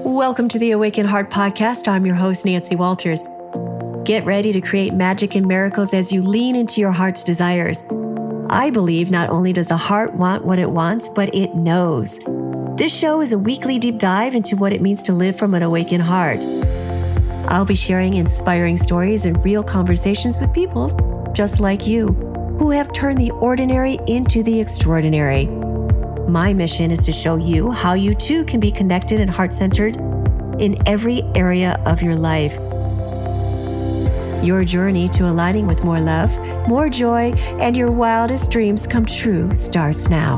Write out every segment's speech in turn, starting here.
Welcome to the Awaken Heart podcast. I'm your host, Nancy Walters. Get ready to create magic and miracles as you lean into your heart's desires. I believe not only does the heart want what it wants, but it knows. This show is a weekly deep dive into what it means to live from an awakened heart. I'll be sharing inspiring stories and real conversations with people just like you, who have turned the ordinary into the extraordinary. My mission is to show you how you too can be connected and heart-centered in every area of your life. Your journey to aligning with more love, more joy, and your wildest dreams come true starts now.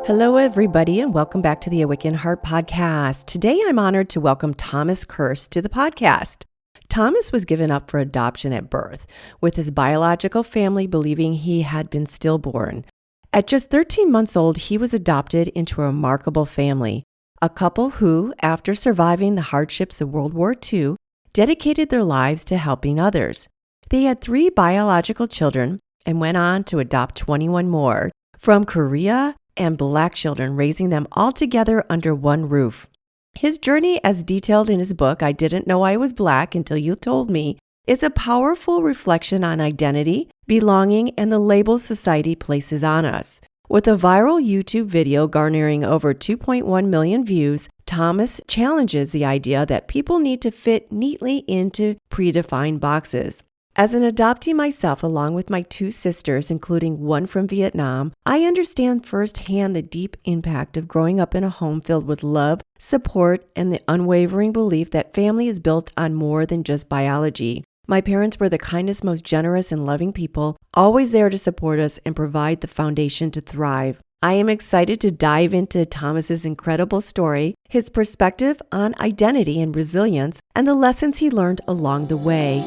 Hello, everybody, and welcome back to the Awaken Heart podcast. Today, I'm honored to welcome Thomas Kirst to the podcast. Thomas was given up for adoption at birth, with his biological family believing he had been stillborn. At just 13 months old, he was adopted into a remarkable family, a couple who, after surviving the hardships of World War II, dedicated their lives to helping others. They had 3 biological children and went on to adopt 21 more from Korea and Black children, raising them all together under one roof. His journey, as detailed in his book, I Didn't Know I Was Black Until You Told Me, is a powerful reflection on identity, belonging, and the labels society places on us. With a viral YouTube video garnering over 2.1 million views, Thomas challenges the idea that people need to fit neatly into predefined boxes. As an adoptee myself, along with my 2 sisters, including one from Vietnam, I understand firsthand the deep impact of growing up in a home filled with love, support, and the unwavering belief that family is built on more than just biology. My parents were the kindest, most generous, and loving people, always there to support us and provide the foundation to thrive. I am excited to dive into Thomas's incredible story, his perspective on identity and resilience, and the lessons he learned along the way.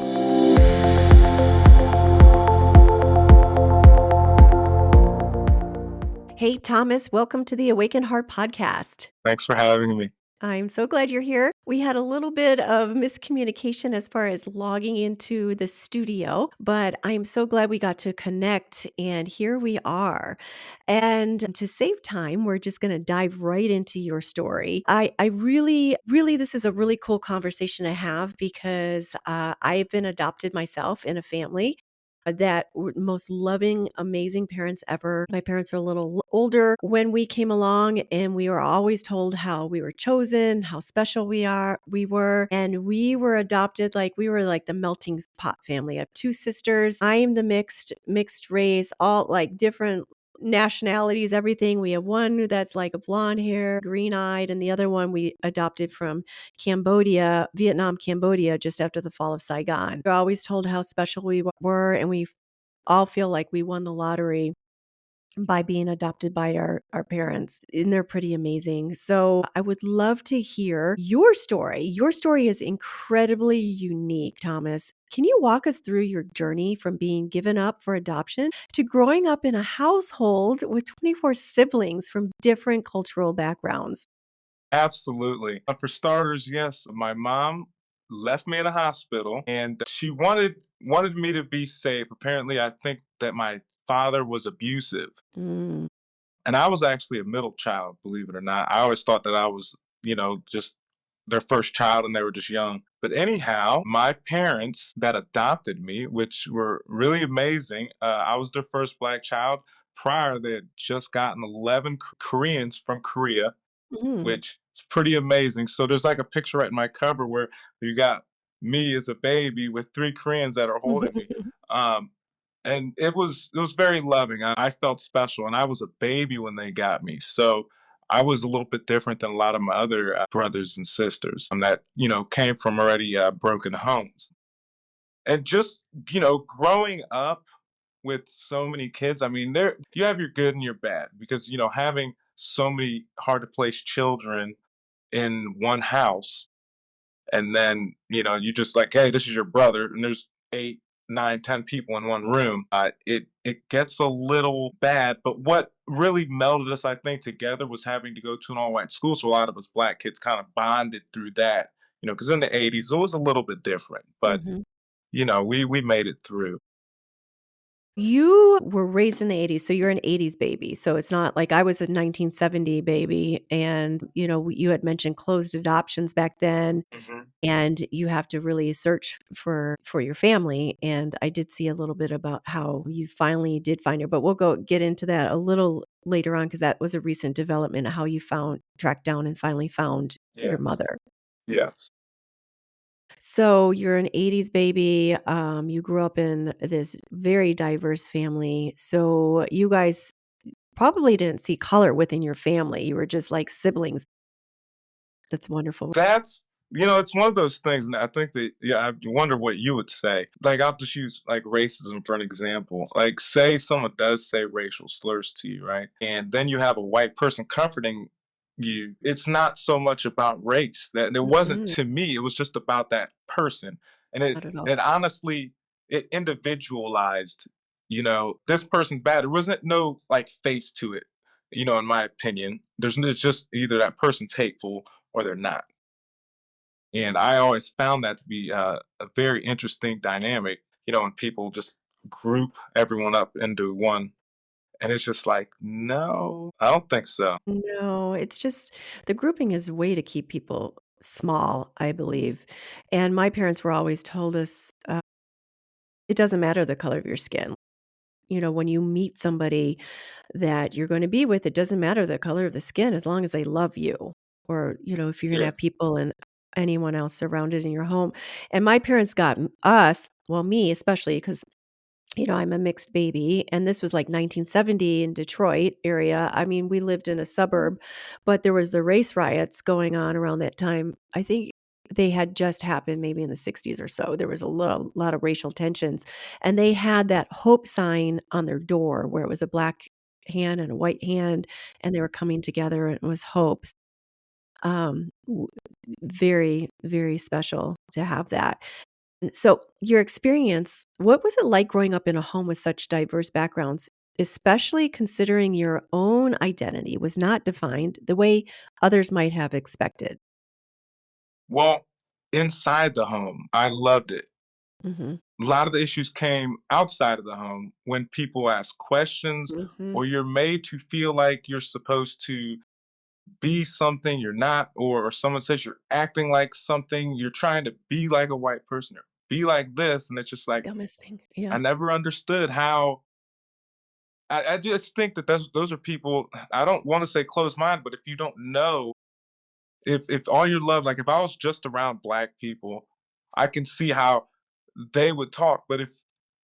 Hey, Thomas, welcome to the Awaken Heart podcast. Thanks for having me. I'm so glad you're here. We had a little bit of miscommunication as far as logging into the studio, but I'm so glad we got to connect, and here we are. And to save time, we're just going to dive right into your story. I really, this is a really cool conversation to have because I've been adopted myself in a family that were most loving, amazing parents ever. My parents are a little older when we came along, and we were always told how we were chosen, how special we were, and we were adopted like we were like the melting pot family. I have 2 sisters. I am the mixed race, all like different nationalities, everything. We have one that's like a blonde hair, green eyed, and the other one we adopted from Vietnam, Cambodia, just after the fall of Saigon. We're always told how special we were, and we all feel like we won the lottery by being adopted by our parents, and they're pretty amazing. So I would love to hear your story. Your story is incredibly unique, Thomas. Can you walk us through your journey from being given up for adoption to growing up in a household with 24 siblings from different cultural backgrounds? Absolutely. For starters, yes, my mom left me in a hospital and she wanted me to be safe. Apparently, I think that my father was abusive. Mm. And I was actually a middle child, believe it or not. I always thought that I was, just their first child and they were just young. But anyhow, my parents that adopted me, which were really amazing, I was their first Black child. Prior, they had just gotten 11 Koreans from Korea, Mm. which is pretty amazing. So there's like a picture right in my cover where you got me as a baby with 3 Koreans that are holding me. Um, and it was very loving. I felt special, and I was a baby when they got me. So I was a little bit different than a lot of my other brothers and sisters that came from already broken homes. And just growing up with so many kids, I mean, there you have your good and your bad because having so many hard to place children in one house, and then you just like, hey, this is your brother, and there's 8, 9, 10 people in one room. It gets a little bad, but what really melded us, I think, together was having to go to an all-white school. So a lot of us Black kids kind of bonded through that, because in the '80s it was a little bit different, but Mhm. we made it through. You were raised in the '80s, so you're an '80s baby. So it's not like I was a 1970 baby and, you had mentioned closed adoptions back then, Mhm. and you have to really search for your family, and I did see a little bit about how you finally did find her, but we'll go get into that a little later on because that was a recent development, how you tracked down and finally found your Yes. mother. Yes. So you're an '80s baby. You grew up in this very diverse family. So you guys probably didn't see color within your family. You were just like siblings. That's wonderful. That's it's one of those things, and I think that I wonder what you would say. Like, I'll just use like racism for an example. Like, say someone does say racial slurs to you, right? And then you have a white person comforting you. It's not so much about race. That it wasn't Mm-mm, to me. It was just about that person, and it not at all. it honestly it individualized. This person's bad. There wasn't no like face to it. In my opinion, it's just either that person's hateful or they're not. And I always found that to be a very interesting dynamic, when people just group everyone up into one. And it's just like, no, I don't think so. No, it's just the grouping is a way to keep people small, I believe. And my parents were always told us it doesn't matter the color of your skin. When you meet somebody that you're going to be with, it doesn't matter the color of the skin as long as they love you. Or, if you're going to Yeah. have people and anyone else surrounded in your home. And my parents got us, well, me especially, because I'm a mixed baby, and this was like 1970 in Detroit area. I mean, we lived in a suburb, but there was the race riots going on around that time. I think they had just happened maybe in the 60s or so. There was a lot of racial tensions, and they had that hope sign on their door where it was a black hand and a white hand, and they were coming together, and it was hopes. W Very, very special to have that. So, your experience, what was it like growing up in a home with such diverse backgrounds, especially considering your own identity was not defined the way others might have expected? Well, inside the home, I loved it. Mhm. A lot of the issues came outside of the home when people ask questions Mhm. or you're made to feel like you're supposed to be something you're not, or someone says you're acting like something, you're trying to be like a white person or be like this. And it's just like, Dumbest thing. I Yeah. never understood how. I just think that those are people. I don't want to say closed mind, but if you don't know, if all your love, like if I was just around black people, I can see how they would talk. But if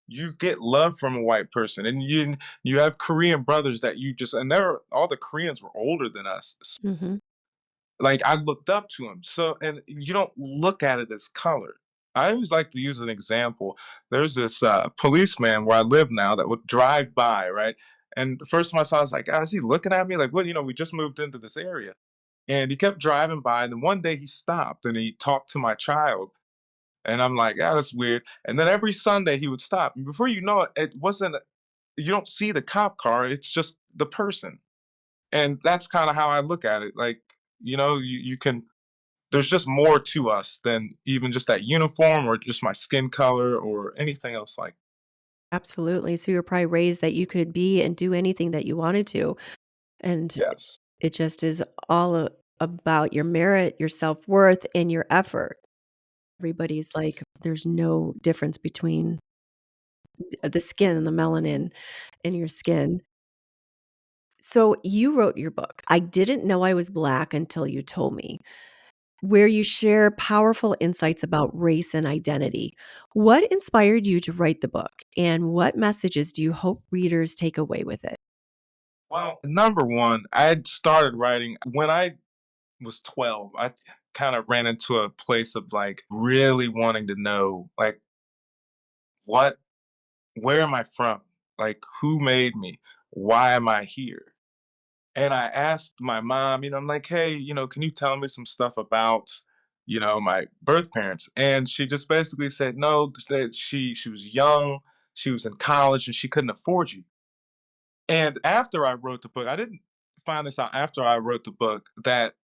you get love from a white person, and you have Korean brothers that you just, and they're all the Koreans were older than us. Mhm. Like, I looked up to him. So, and you don't look at it as color. I always like to use an example. There's this policeman where I live now that would drive by, right? And the first time I saw, I was like, "Ah, is he looking at me? Like, what? We just moved into this area." And he kept driving by. And then one day he stopped and he talked to my child. And I'm like, "Ah, that's weird." And then every Sunday he would stop. And before you know it, you don't see the cop car, it's just the person. And that's kind of how I look at it. Like, you can there's just more to us than even just that uniform or just my skin color or anything else like. Absolutely. So, you were probably raised that you could be and do anything that you wanted to, and Yes. it just is all about your merit, your self-worth, and your effort. Everybody's like, there's no difference between the skin and the melanin in your skin. So you wrote your book, I Didn't Know I Was Black Until You Told Me, where you share powerful insights about race and identity. What inspired you to write the book, and what messages do you hope readers take away with it? Well, number one, I had started writing when I was 12. I kind of ran into a place of like really wanting to know, like, what, where am I from? Like, who made me? Why am I here? And I asked my mom, I'm like, hey, can you tell me some stuff about, my birth parents? And she just basically said, no, that she was young, she was in college, and she couldn't afford you. And after I wrote the book, I didn't find this out after I wrote the book, that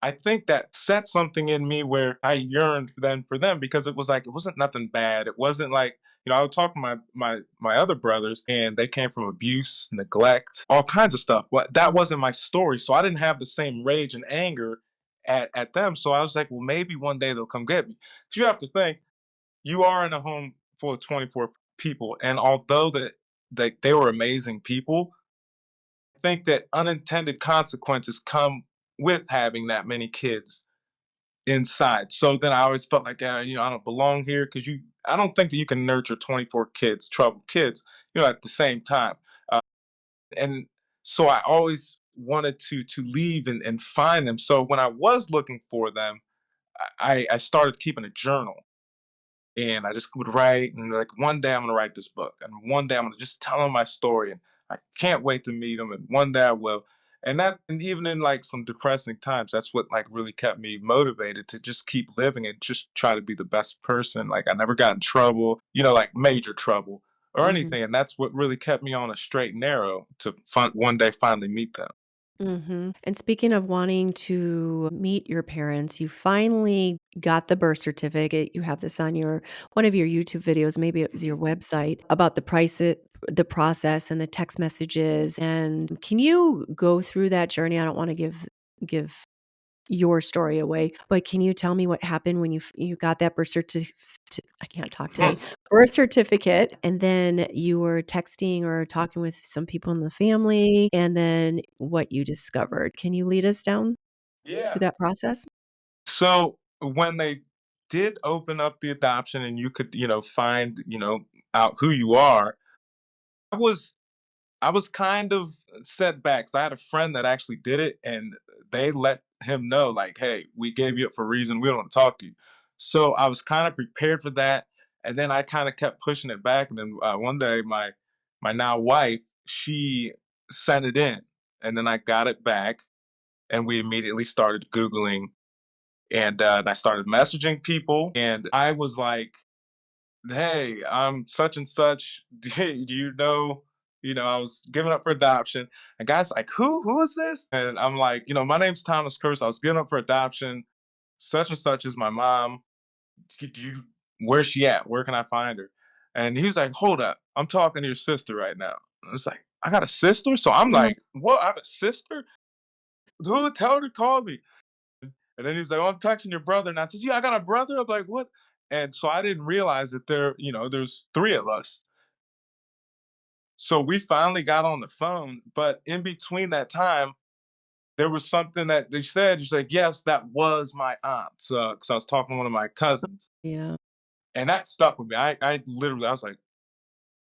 I think that set something in me where I yearned then for them, because it was like it wasn't nothing bad. It wasn't like, I would talk to my other brothers, and they came from abuse, neglect, all kinds of stuff. But that wasn't my story, so I didn't have the same rage and anger at them. So I was like, well, maybe one day they'll come get me. So you have to think, you are in a home full of 24 people, and although that they were amazing people, I think that unintended consequences come with having that many kids inside. So then I always felt like, I don't belong here, because I don't think that you can nurture 24 kids, troubled kids, at the same time. Uh, and so I always wanted to leave and find them. So when I was looking for them, I started keeping a journal, and I just would write, and like, one day I'm gonna write this book, and one day I'm gonna just tell them my story, and I can't wait to meet them, and one day I will. And even in like some depressing times, that's what like really kept me motivated to just keep living and just try to be the best person. Like, I never got in trouble, like major trouble or Mhm. anything, and that's what really kept me on a straight and narrow to one day finally meet them. Mhm. And speaking of wanting to meet your parents, you finally got the birth certificate. You have this on your one of your YouTube videos, maybe it was your website, about the process and the text messages. And can you go through that journey? I don't want to give your story away, but can you tell me what happened when you got that I can't talk today, birth certificate, and then you were texting or talking with some people in the family, and then what you discovered? Can you lead us down Yeah. through that process? So when they did open up the adoption, and you could, find, out who you are, I was I was kind of set back. So I had a friend that actually did it, and they let him know, like, hey, we gave you up for a reason. We don't want to talk to you. So I was kind of prepared for that. And then I kind of kept pushing it back. And then one day, my now wife, she sent it in. And then I got it back, and we immediately started Googling, and I started messaging people. And I was like, hey, I'm such and such. Do you know? I was given up for adoption. And guys like, who is this? And I'm like, my name's Thomas Kirst. I was given up for adoption. Such and such is my mom. Do you, where's she at? Where can I find her? And he was like, hold up. I'm talking to your sister right now. I was like, I got a sister? So I'm Uh, like, what? I have a sister? Who? Tell her to call me. And then he's like, oh, I'm texting your brother now. I says, yeah, I got a brother. I'm like, what? And so I didn't realize that there's three of us. So we finally got on the phone, but in between that time, there was something that they said. She's like, yes, that was my aunt. Because I was talking to one of my cousins, yeah. and that stuck with me. I literally, I was like,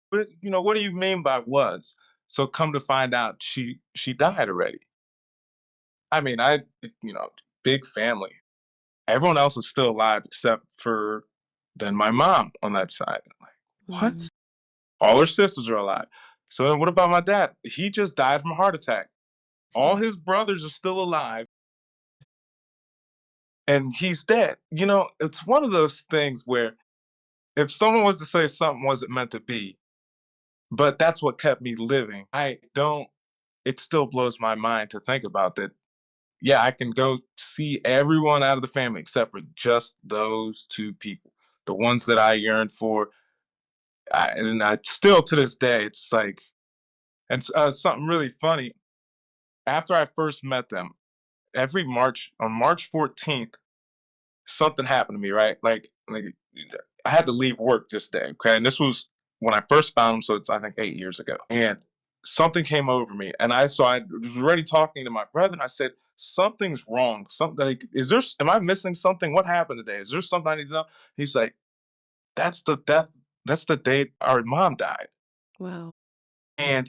what do you mean by was? So come to find out, she died already. I mean, big family. Everyone else is still alive except for then my mom on that side. I'm like, what? Mhm. All her sisters are alive. So then what about my dad? He just died from a heart attack. All See. his brothers are still alive, and he's dead. It's one of those things where if someone was to say something wasn't meant to be, but that's what kept me living. It still blows my mind to think about that. Yeah, I can go see everyone out of the family except for just those two people, the ones that I yearned for. And I still, to this day, it's like, and something really funny. After I first met them, every March, on March 14th, something happened to me, right? Like I had to leave work this day, okay? And this was when I first found them, so it's, I think, 8 years ago. And something came over me, and I was already talking to my brother, and I said, something's wrong. Something, like, am I missing something? What happened today? Is there something I need to know? He's like, that's the death. That's the day our mom died. Wow. And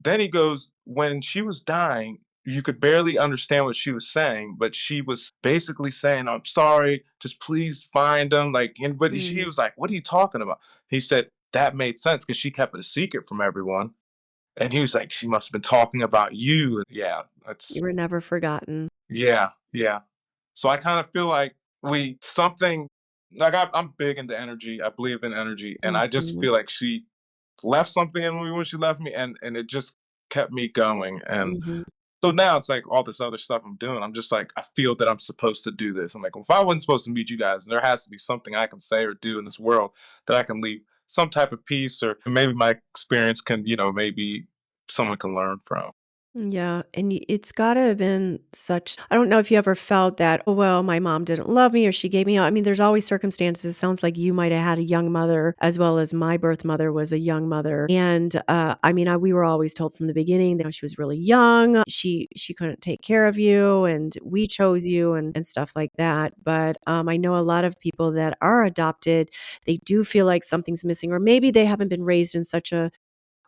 then he goes, when she was dying, you could barely understand what she was saying, but she was basically saying, I'm sorry, just please find them. But he Mm. was like, what are you talking about? He said, that made sense because she kept it a secret from everyone. And he was like, she must have been talking about you. And yeah, You were never forgotten. yeah, yeah. So I kind of feel like I'm big into energy. I believe in energy. And I just Mhm. feel like she left something in me when she left me, and it just kept me going. And Mhm. So now it's like all this other stuff I'm doing. I'm just like, I feel that I'm supposed to do this. I'm like, well, if I wasn't supposed to meet you guys, there has to be something I can say or do in this world that I can leave some type of peace, or maybe my experience can, maybe someone can learn from. Yeah, and it's gotta have been such I don't know if you ever felt that, "Oh, well, my mom didn't love me or she gave me up." I mean, there's always circumstances. It sounds like you might have had a young mother as well as my birth mother was a young mother, and, I mean, we were always told from the beginning that she was really young, she couldn't take care of you, and we chose you and stuff like that, but, I know a lot of people that are adopted, they do feel like something's missing, or maybe they haven't been raised in such a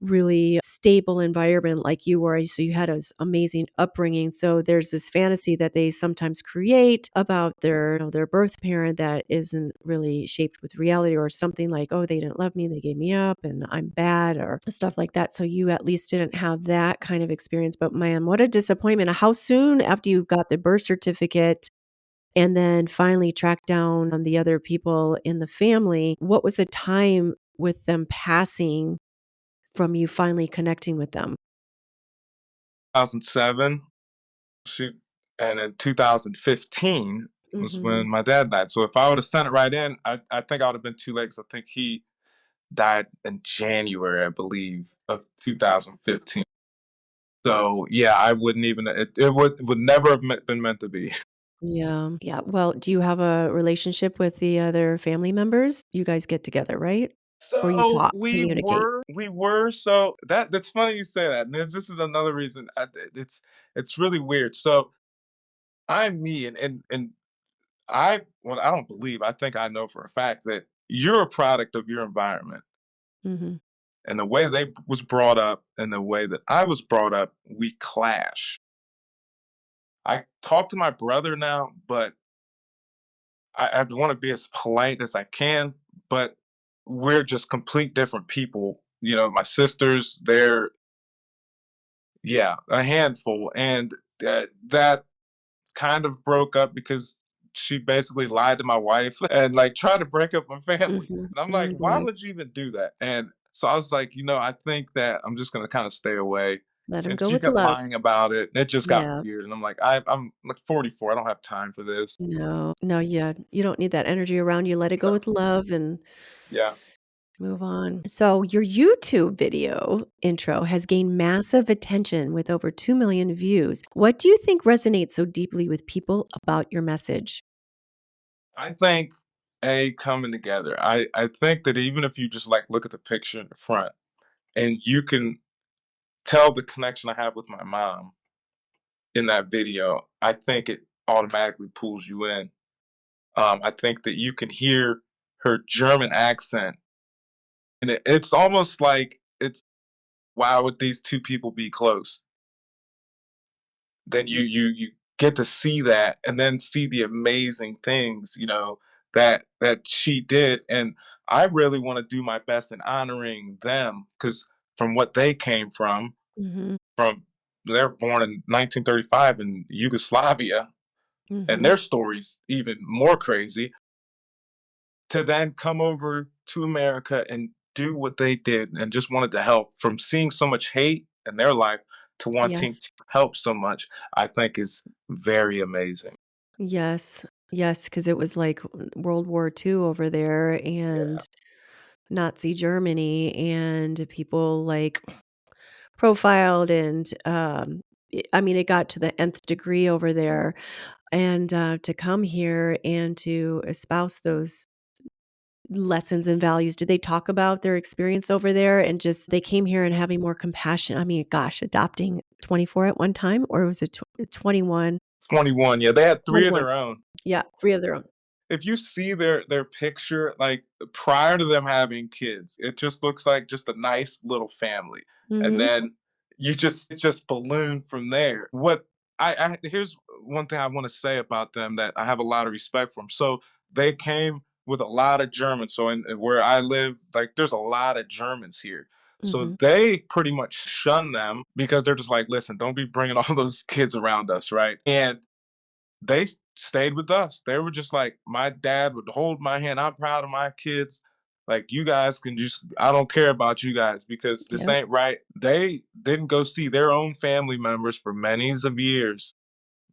really stable environment like you were. So you had this amazing upbringing. So there's this fantasy that they sometimes create about their birth parent that isn't really shaped with reality, or something like, oh, they didn't love me, they gave me up and I'm bad, or stuff like that. So you at least didn't have that kind of experience. But man, what a disappointment. How soon after you got the birth certificate and then finally tracked down on the other people in the family, what was the time with them passing from you finally connecting with them? 2007, she, and in 2015 was Mhm. when my dad died. So if I would have sent it right in, I think I would have been too late, because I think he died in January, I believe, of 2015. So yeah, I wouldn't even, it would never have been meant to be. Yeah. Yeah. Well, do you have a relationship with the other family members? You guys get together, right? Or you So talk, communicate? we were so that's funny you say that. And this is another reason. It's really weird. So I'm me, and I don't believe, I think I know for a fact that you're a product of your environment, Mhm. and the way they was brought up and the way that I was brought up, we clash. I talk to my brother now, but I want to be as polite as I can, but we're just complete different people. My sisters, they're, yeah, a handful, and that kind of broke up because she basically lied to my wife and like tried to break up my family. Mhm. And I'm like, Mm, why boy. would you even do that? And so I was like, I think that I'm just gonna kind of stay away. Let him And go she with the kept love. lying about it, and it just got Yeah. weird. And I'm like, I'm like 44. I don't have time for this. No. No, yeah. You don't need that energy around you. Let it go No. with love and Yeah. move on. So, your YouTube video intro has gained massive attention with over 2 million views. What do you think resonates so deeply with people about your message? I think coming together. I think that even if you just like look at the picture in the front, and you can tell the connection I have with my mom in that video, I think it automatically pulls you in. I think that you can hear her German accent, and it's almost like it's, why would these two people be close? Then you get to see that, and then see the amazing things that she did, and I really want to do my best in honoring them, because from what they came Mhm. from they're born in 1935 in Yugoslavia, and Mhm. their stories even more crazy, to then come over to America and do what they did and just wanted to help, from seeing so much hate in their life to wanting Yes. to help so much, I think is very amazing. Yes. Yes, because it was like World War II over there Yeah. and Nazi Germany, and people, like, profiled and, I mean, it got to the nth degree over there, and, to come here and to espouse those lessons and values. Did they talk about their experience over there and just they came here and having more compassion? I mean, gosh, adopting 24 at one time, or was it 21? 21. Yeah, they had three of 21. their own. Yeah, 3 of their own. If you see their picture, like prior to them having kids, it just looks like just a nice little family. And Mhm, then it just ballooned from there. What I here's one thing I want to say about them that I have a lot of respect for them. So they came with a lot of Germans. So in where I live, like there's a lot of Germans here. So mhm, they pretty much shun them, because they're just like, listen, don't be bringing all those kids around us, right? And they stayed with us. They were just like, my dad would hold my hand. I'm proud of my kids. Like, you guys can just, I don't care about you guys because this Yep. ain't right. They didn't go see their own family members for many of years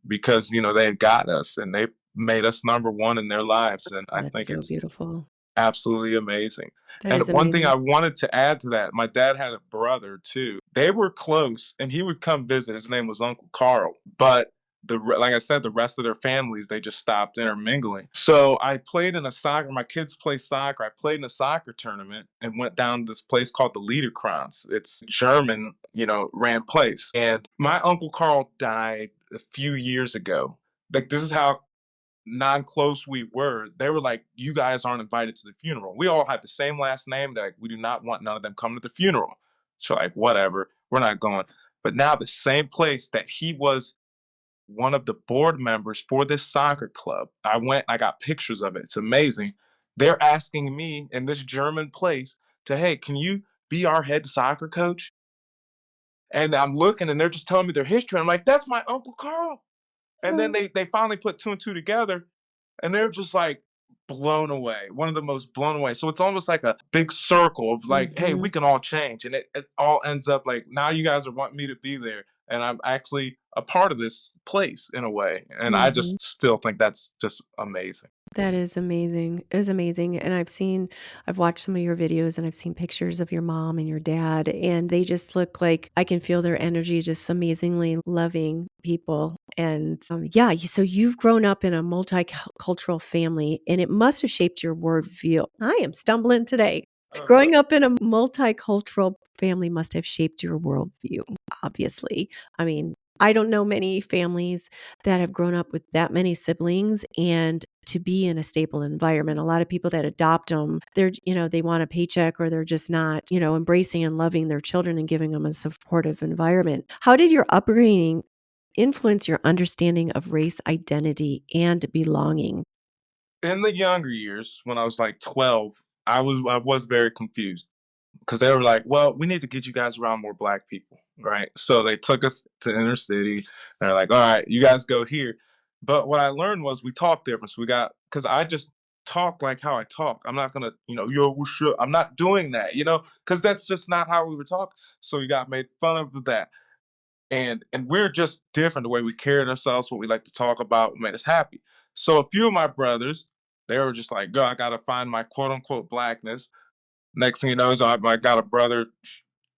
because, they had got us and they made us number one in their lives. And I That's think so it's beautiful. absolutely amazing. That And is one thing amazing. I wanted to add to that, my dad had a brother too. They were close and he would come visit. His name was Uncle Carl. But like I said, the rest of their families, they just stopped intermingling. So I played in a soccer, my kids play soccer. I played in a soccer tournament and went down to this place called the Liederkranz. It's German, ran place. And my Uncle Carl died a few years ago. Like, this is how non-close we were. They were like, you guys aren't invited to the funeral. We all had the same last name. They're like, we do not want none of them coming to the funeral. So, like, whatever, we're not going. But now the same place that he was one of the board members for this soccer club, I went, I got pictures of it, it's amazing. They're asking me in this German place to, hey, can you be our head soccer coach? And I'm looking and they're just telling me their history. I'm like, that's my Uncle Carl. And then Oh. they finally put two and two together, and they're just like blown away. One of the most blown away. So it's almost like a big circle of like, hey, we Mhm. can all change, and it all ends up like now you guys are wanting me to be there, and I'm actually a part of this place in a way. And I Mhm. just still think that's just amazing. That is amazing. It is amazing, and I've watched some of your videos, and I've seen pictures of your mom and your dad, and they just look like I can feel their energy, just amazingly loving people, and, yeah, so you've grown up in a multicultural family, and it must have shaped your worldview. I am stumbling today. Growing up in a multicultural family must have shaped your worldview, obviously. I mean, I don't know many families that have grown up with that many siblings and to be in a stable environment. A lot of people that adopt them, they want a paycheck or they're just not, embracing and loving their children and giving them a supportive environment. How did your upbringing influence your understanding of race identity and belonging? In the younger years, when I was like 12, I was very confused because they were like, "Well, we need to get you guys around more black people, right?" So they took us to inner city. They're like, "All right, you guys go here." But what I learned was we talk different. So we got because I just talk like how I talk. I'm not gonna, yo, what's up? I'm not doing that, because that's just not how we were talking. So we got made fun of that, and we're just different the way we carried ourselves, what we like to talk about, what made us happy. So a few of my brothers, they were just like, "Girl, I gotta find my quote unquote blackness." Next thing you know is I got a brother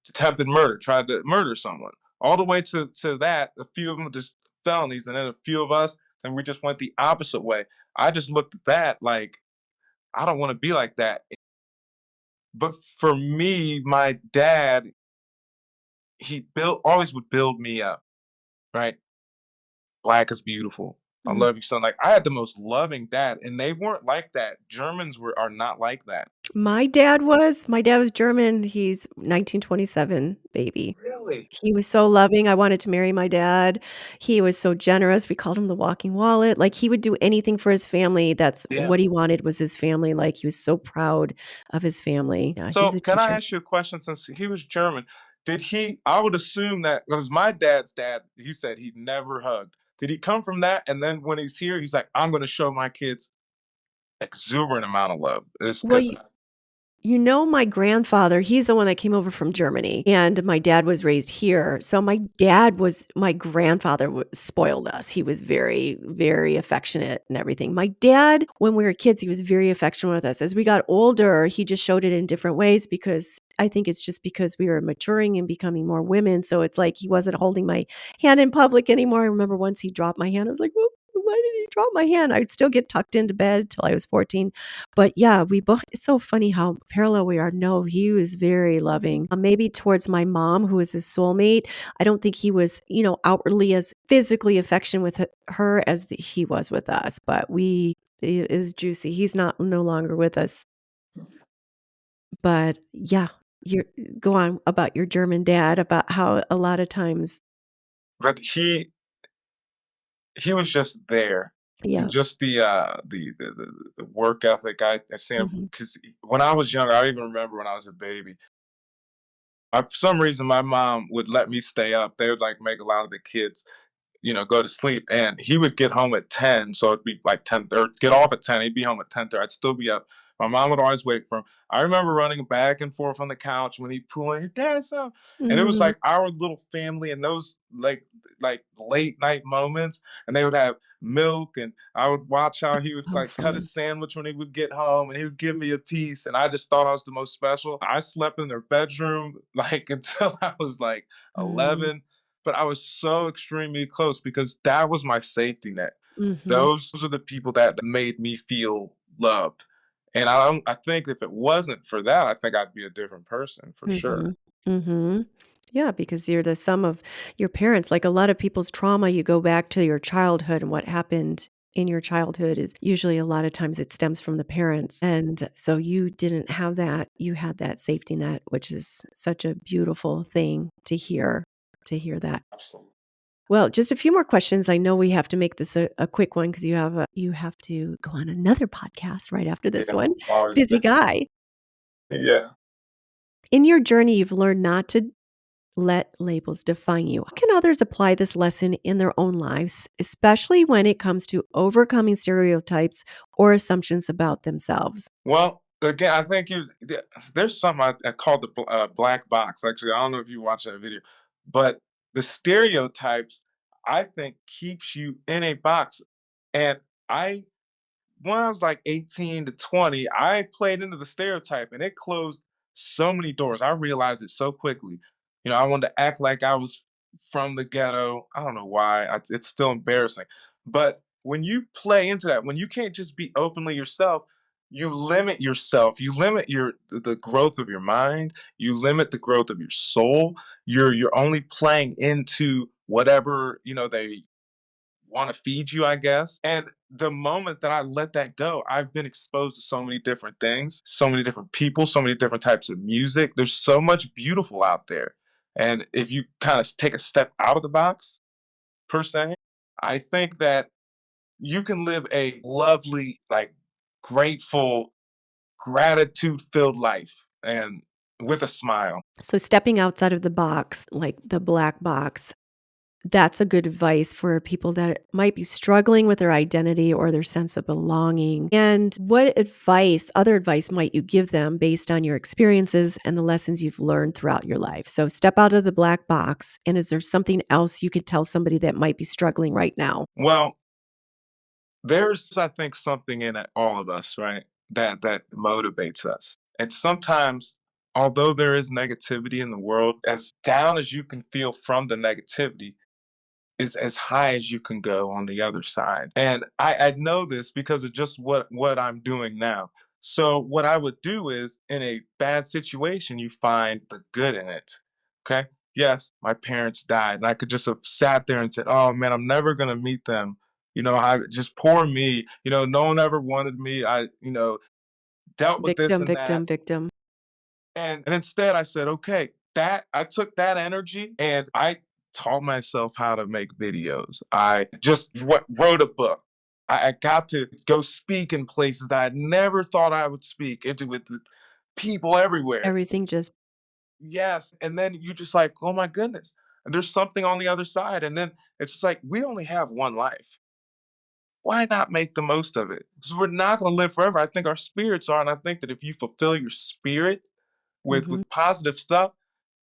attempted murder, tried to murder someone. All the way to that, a few of them just felonies, and then a few of us, and we just went the opposite way. I just looked at that like I don't want to be like that. But for me, my dad, he built always would build me up, right? Black is beautiful. I Mhm. love you, son. Like I had the most loving dad, and they weren't like that. Germans are not like that. My dad was German. He's 1927 baby. Really? He was so loving, I wanted to marry my dad. He was so generous, we called him the walking wallet, like, he would do anything for his family, that's Yeah. what he wanted was his family, like, he was so proud of his family. Yeah, he was So, a can I teacher. ask you a question since he was German? Did he I would assume that because my dad's dad, he said he never hugged. Did he come from that? And then when he's here, he's like, I'm gonna show my kids exuberant amount of love. It's Well, because my grandfather, he's the one that came over from Germany, and my dad was raised here. So my grandfather spoiled us. He was very, very affectionate and everything. My dad, when we were kids, he was very affectionate with us. As we got older, he just showed it in different ways because I think it's just because we were maturing and becoming more women. So it's like he wasn't holding my hand in public anymore. I remember once he dropped my hand. I was like, "Whoop, why did he drop my hand?" I'd still get tucked into bed till I was 14. But yeah, we both it's so funny how parallel we are. No, he was very loving. Maybe towards my mom, who was his soulmate. I don't think he was, outwardly as physically affectionate with her as he was with us, but it is juicy. He's not no longer with us. But yeah, you go on about your German dad, about how a lot of times. but he was just there. Yeah. Just the work ethic. I see him Mhm. because when I was younger, I even remember when I was a baby. For some reason, my mom would let me stay up. They would like make a lot of the kids go to sleep. And he would get home at 10. So it'd be like 10 or get off at 10. He'd be home at 10:30. I'd still be up My mom would always wait for him. I remember running back and forth on the couch when he'd pull in, your dad's up. And it was Mhm. like our little family and those like late night moments. And they would have milk and I would watch how he would So like cut fun. his sandwich when he would get home and he would give me a piece. And I just thought I was the most special. I slept in their bedroom like until I was like Mm. 11. But I was so extremely close because that was my safety net. Mhm. Those are the people that made me feel loved. And I think if it wasn't for that, I think I'd be a different person for sure. Mhm. Mhm. Yeah, because you're the sum of your parents. Like a lot of people's trauma, you go back to your childhood and what happened in your childhood is usually a lot of times it stems from the parents. And so you didn't have that. You had that safety net, which is such a beautiful thing to hear that. Absolutely. Well, just a few more questions. I know we have to make this a quick one because you have to go on another podcast right after this Yeah, one. always Busy busy. guy. Yeah. In your journey, you've learned not to let labels define you. How can others apply this lesson in their own lives, especially when it comes to overcoming stereotypes or assumptions about themselves? Well, again, I think there's something I call the black box. Actually, I don't know if you watched that video, but the stereotypes I think keeps you in a box. And I when I was like 18 to 20, I played into the stereotype and it closed so many doors. I realized it so quickly. I wanted to act like I was from the ghetto. I don't know why. It's still embarrassing. But when you play into that, when you can't just be openly yourself, you limit yourself. You limit the growth of your mind. You limit the growth of your soul. You're only playing into whatever, they want to feed you, I guess. And the moment that I let that go, I've been exposed to so many different things, so many different people, so many different types of music. There's so much beautiful out there. And if you kind of take a step out of the box, per se, I think that you can live a lovely, like grateful, gratitude filled life and with a smile. So, stepping outside of the box, like the black box, that's a good advice for people that might be struggling with their identity or their sense of belonging. And what other advice might you give them based on your experiences and the lessons you've learned throughout your life? So step out of the black box. And is there something else you could tell somebody that might be struggling right now? Well, there's, I think, something in it, all of us, right? That motivates us. And sometimes, although there is negativity in the world, as down as you can feel from the negativity, is as high as you can go on the other side. And I know this because of just what I'm doing now. So what I would do is in a bad situation, you find the good in it. Okay. Yes, my parents died, and I could just have sat there and said, "Oh man, I'm never gonna meet them." I just poor me. No one ever wanted me. Dealt with this Victim, and that. victim, victim. And instead I said, okay, that I took that energy and I taught myself how to make videos. I just wrote a book. I got to go speak in places that I never thought I would speak into with people everywhere. Everything just Yes. And then you just like, oh my goodness. And there's something on the other side. And then it's just like, we only have one life. Why not make the most of it? Because we're not going to live forever. I think our spirits are. And I think that if you fulfill your spirit mhm, with positive stuff,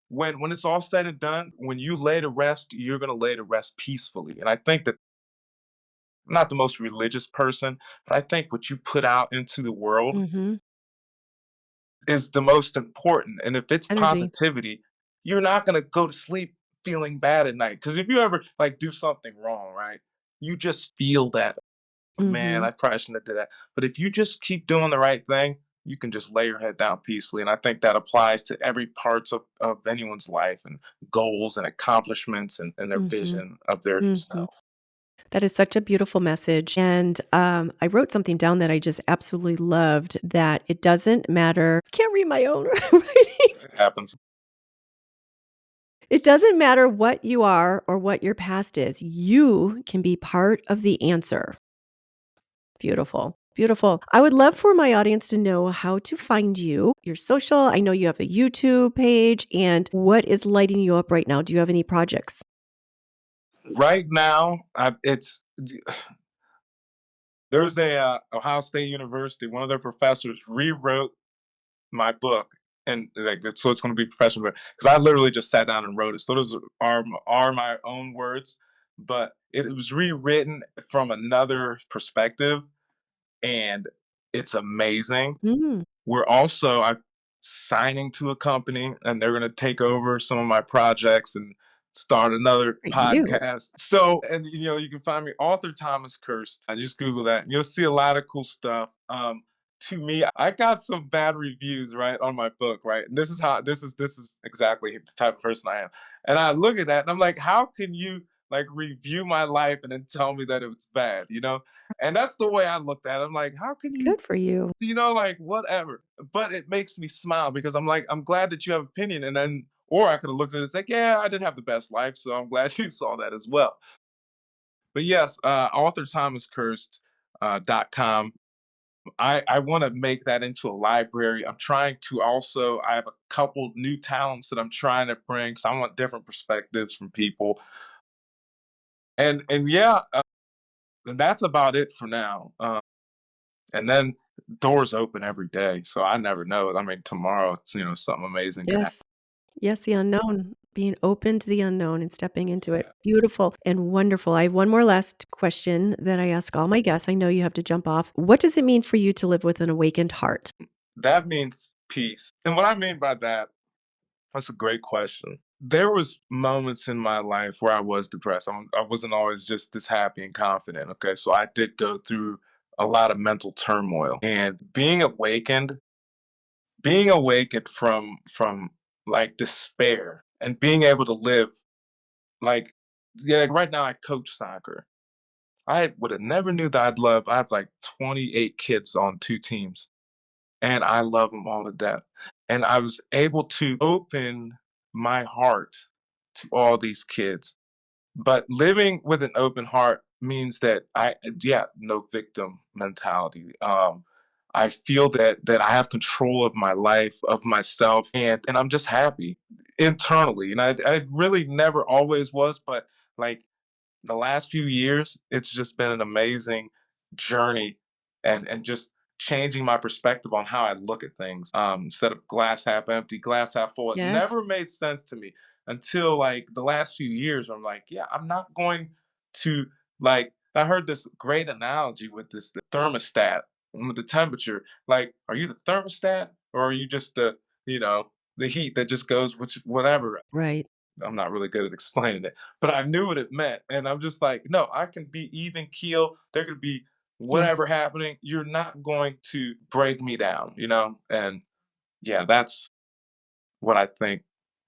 when it's all said and done, when you lay to rest, you're gonna lay to rest peacefully. And I think that I'm not the most religious person, but I think what you put out into the world mhm. is the most important. And if it's Energy. positivity, you're not gonna go to sleep feeling bad at night. Because if you ever like do something wrong, right, you just feel that, man, Mhm, I probably shouldn't have did that. But if you just keep doing the right thing, you can just lay your head down peacefully. And I think that applies to every parts of anyone's life and goals and accomplishments and their mhm, vision of their mhm. self. That is such a beautiful message. And I wrote something down that I just absolutely loved that it doesn't matter. I can't read my own writing. It happens. It doesn't matter what you are or what your past is. You can be part of the answer. Beautiful. Beautiful. I would love for my audience to know how to find you, your social. I know you have a YouTube page, and what is lighting you up right now? Do you have any projects? Right now, it's There's a Ohio State University. One of their professors rewrote my book, and it's like so it's going to be professional because I literally just sat down and wrote it. So those are my own words, but it was rewritten from another perspective, and it's amazing. Mm, We're also I'm signing to a company, and they're gonna take over some of my projects and start another for you. podcast. So, and you can find me author Thomas Kirst. I just Google that, and you'll see a lot of cool stuff. To me, I got some bad reviews right on my book, right? And this is exactly the type of person I am. And I look at that, and I'm like, how can you like review my life and then tell me that it was bad? And that's the way I looked at it. I'm like, how can you Good for you. like whatever. But it makes me smile because I'm like, I'm glad that you have opinion. And then, or I could have looked at it and said, yeah, I didn't have the best life. So I'm glad you saw that as well. But yes, author Thomas Kirst, .com. I want to make that into a library. I'm trying to also, I have a couple new talents that I'm trying to bring. So I want different perspectives from people. And yeah, and that's about it for now. And then doors open every day, so I never know. I mean, tomorrow, something amazing can happen. Yes. Yes, the unknown, being open to the unknown and stepping into it. Beautiful and wonderful. I have one more last question that I ask all my guests. I know you have to jump off. What does it mean for you to live with an awakened heart? That means peace. And what I mean by that's a great question. There was moments in my life where I was depressed. I wasn't always just this happy and confident. Okay, so I did go through a lot of mental turmoil, and being awakened from like despair and being able to live like yeah. Like right now, I coach soccer. I would have never knew that I have like 28 kids on 2 teams, and I love them all to death. And I was able to open my heart to all these kids. But living with an open heart means that no victim mentality. I feel that I have control of my life, of myself, and I'm just happy internally. And I really never always was, but like the last few years, it's just been an amazing journey and just changing my perspective on how I look at things. Instead of glass half empty, glass half full. It Yes. never made sense to me until like the last few years. Where I'm like, yeah, I'm not going to like. I heard this great analogy with this the thermostat with the temperature. Like, are you the thermostat or are you just you know the heat that just goes which whatever? Right. I'm not really good at explaining it, but I knew what it meant. And I'm just like, no, I can be even keel. There could be Yes. whatever happening. You're not going to break me down? And yeah, that's what I think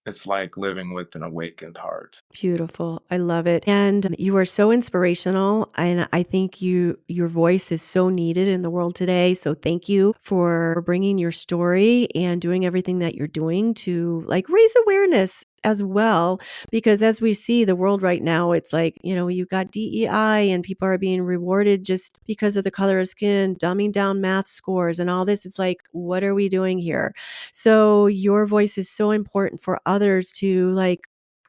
it's like living with an awakened heart. Beautiful. I love it. And you are so inspirational. And I think your voice is so needed in the world today. So thank you for bringing your story and doing everything that you're doing to like raise awareness as well. Because as we see the world right now, it's like, you've got DEI and people are being rewarded just because of the color of skin, dumbing down math scores and all this. It's like, what are we doing here? So your voice is so important for others to like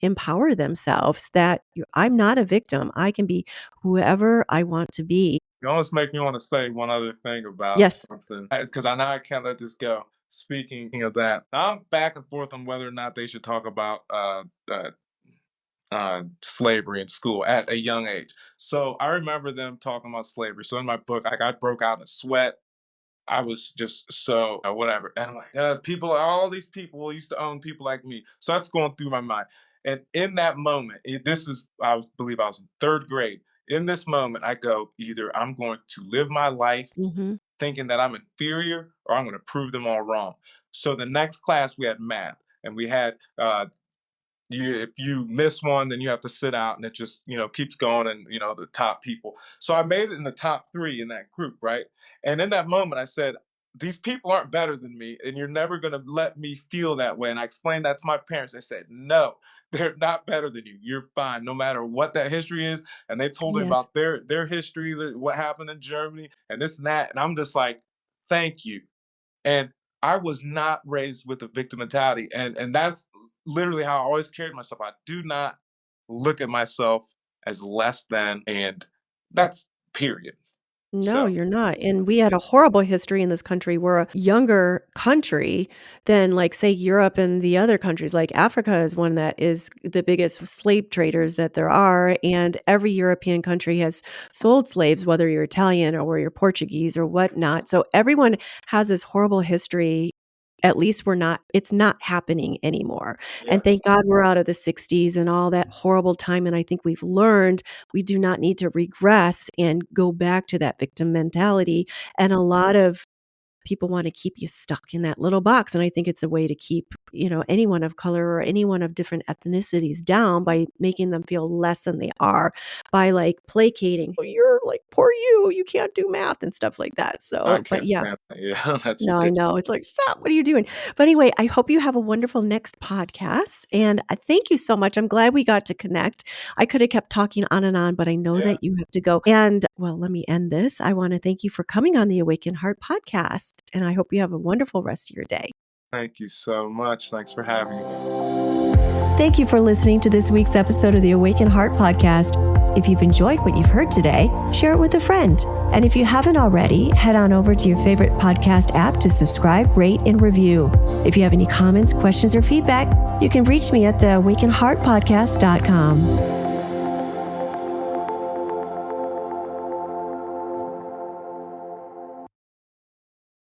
empower themselves that I'm not a victim. I can be whoever I want to be. You almost make me want to say one other thing about Yes. something because I know I can't let this go. Speaking of that, I'm back and forth on whether or not they should talk about slavery in school at a young age. So I remember them talking about slavery. So in my book, like I broke out in a sweat. I was just so whatever. And I'm like, all these people used to own people like me. So that's going through my mind. And in that moment, believe I was in third grade. In this moment, I go, either I'm going to live my life Mhm. thinking that I'm inferior or I'm going to prove them all wrong. So the next class we had math and we had if you miss one, then you have to sit out, and it just keeps going, and the top people. So I made it in the top 3 in that group, right? And in that moment, I said, "These people aren't better than me, and you're never going to let me feel that way." And I explained that to my parents. They said, "No, they're not better than you. You're fine, no matter what that history is." And they told me Yes. about their history, what happened in Germany, and this and that. And I'm just like, "Thank you." And I was not raised with a victim mentality. And that's literally how I always carried myself. I do not look at myself as less than, and that's period. No, So you're not. And we had a horrible history in this country. We're a younger country than, like, say, Europe and the other countries. Like, Africa is one that is the biggest slave traders that there are. And every European country has sold slaves, whether you're Italian or you're Portuguese or whatnot. So everyone has this horrible history. At least it's not happening anymore. And yes, thank God we're out of the 60s and all that horrible time. And I think we've learned we do not need to regress and go back to that victim mentality. And a lot of people want to keep you stuck in that little box. And I think it's a way to keep, anyone of color or anyone of different ethnicities down by making them feel less than they are, by like placating, oh, you're like, poor you can't do math and stuff like that. I So, but can't yeah. stand that. Yeah, that's No, I ridiculous. know. It's like, stop. What are you doing? But anyway, I hope you have a wonderful next podcast. And thank you so much. I'm glad we got to connect. I could have kept talking on and on, but I know Yeah, that you have to go. And well, let me end this. I want to thank you for coming on the Awaken Heart podcast. And I hope you have a wonderful rest of your day. thank you so much. Thanks for having me. Thank you for listening to this week's episode of the Awaken Heart podcast. If you've enjoyed what you've heard today, share it with a friend. And if you haven't already, head on over to your favorite podcast app to subscribe, rate, and review. If you have any comments, questions, or feedback, you can reach me at theawakenheartpodcast.com.